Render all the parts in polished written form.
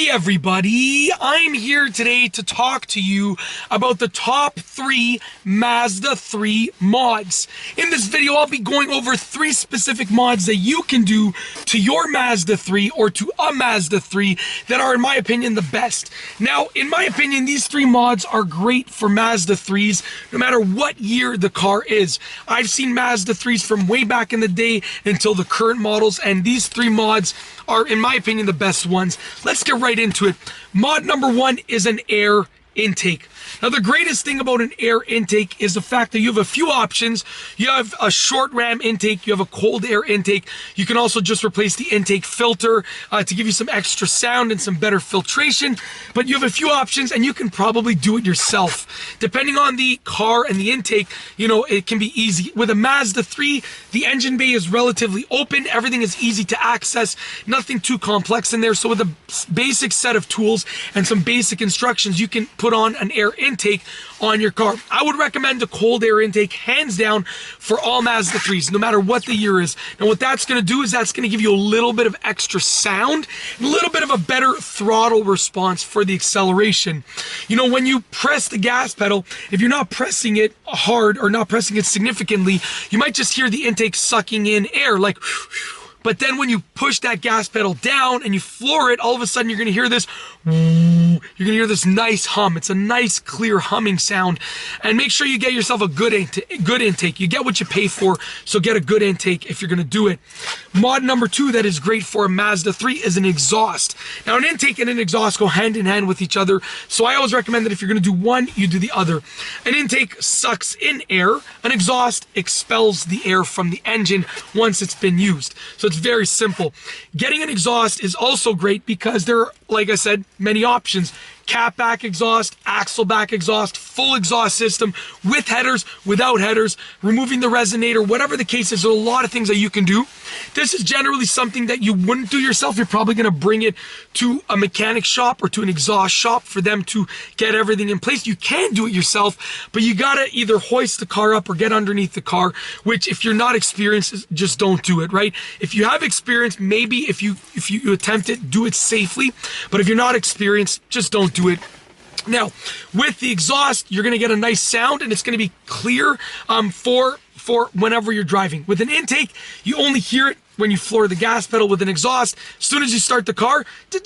Hey everybody, I'm here today to talk to you about the top 3 Mazda 3 mods. In this video, I'll be going over 3 specific mods that you can do to your Mazda 3 or to a Mazda 3 that are, in my opinion, the best. Now, in my opinion, these 3 mods are great for Mazda 3s no matter what year the car is. I've seen Mazda 3s from way back in the day until the current models, and these 3 mods are, in my opinion, the best ones. Let's get right into it. Mod number 1 is an air intake. Now, the greatest thing about an air intake is the fact that you have a few options. You have a short ram intake, you have a cold air intake. You can also just replace the intake filter to give you some extra sound and some better filtration. But you have a few options and you can probably do it yourself. Depending on the car and the intake, you know, it can be easy. With a Mazda 3, the engine bay is relatively open. Everything is easy to access. Nothing too complex in there. So with a basic set of tools and some basic instructions, you can put on an air intake on your car. I would recommend a cold air intake hands down for all Mazda 3s, no matter what the year is. Now what that's going to do is that's going to give you a little bit of extra sound, a little bit of a better throttle response for the acceleration. You know, when you press the gas pedal, if you're not pressing it hard or not pressing it significantly, you might just hear the intake sucking in air like. But then when you push that gas pedal down and you floor it, all of a sudden you're going to hear this, you're going to hear this nice hum. It's a nice, clear humming sound. And make sure you get yourself a good intake. You get what you pay for, so get a good intake if you're going to do it. Mod number 2 that is great for a Mazda 3 is an exhaust. Now, an intake and an exhaust go hand in hand with each other, so I always recommend that if you're going to do one, you do the other. An intake sucks in air. An exhaust expels the air from the engine once it's been used. So it's very simple. Getting an exhaust is also great because there are, like I said, many options. Catback exhaust, axle back exhaust, full exhaust system, with headers, without headers, removing the resonator, whatever the case is, there are a lot of things that you can do. This is generally something that you wouldn't do yourself. You're probably going to bring it to a mechanic shop or to an exhaust shop for them to get everything in place. You can do it yourself, but you got to either hoist the car up or get underneath the car, which if you're not experienced, just don't do it, right? If you have experience, maybe if you attempt it, do it safely. But if you're not experienced, just don't do it. Now, with the exhaust, you're going to get a nice sound and it's going to be clear for whenever you're driving. With an intake, you only hear it when you floor the gas pedal. With an exhaust, as soon as you start the car, you're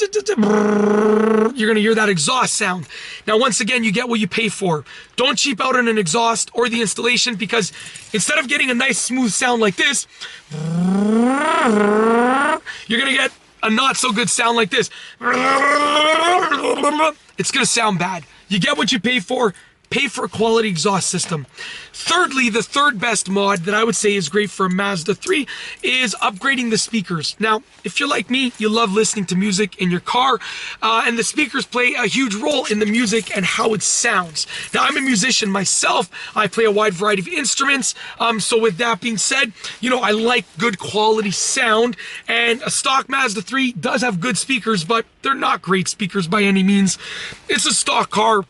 going to hear that exhaust sound. Now, once again, you get what you pay for. Don't cheap out on an exhaust or the installation, because instead of getting a nice smooth sound like this, you're going to get a not so good sound like this. It's going to sound bad. You get what you pay for. Pay for a quality exhaust system. Thirdly, the third best mod that I would say is great for a Mazda 3 is upgrading the speakers. Now, if you're like me, you love listening to music in your car, and the speakers play a huge role in the music and how it sounds. Now, I'm a musician myself. I play a wide variety of instruments. So with that being said, you know, I like good quality sound, and a stock Mazda 3 does have good speakers, but they're not great speakers by any means. It's a stock car.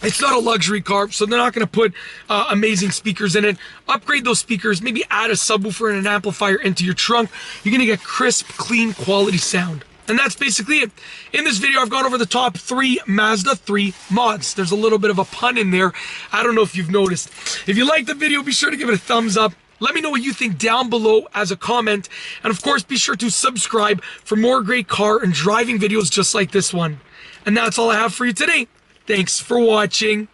It's not a luxury car, so they're not going to put amazing speakers in it. Upgrade those speakers, maybe add a subwoofer and an amplifier into your trunk. You're going to get crisp, clean, quality sound. And that's basically it. In this video, I've gone over the top 3 Mazda 3 mods. There's a little bit of a pun in there. I don't know if you've noticed. If you liked the video, be sure to give it a thumbs up. Let me know what you think down below as a comment. And of course, be sure to subscribe for more great car and driving videos just like this one. And that's all I have for you today. Thanks for watching.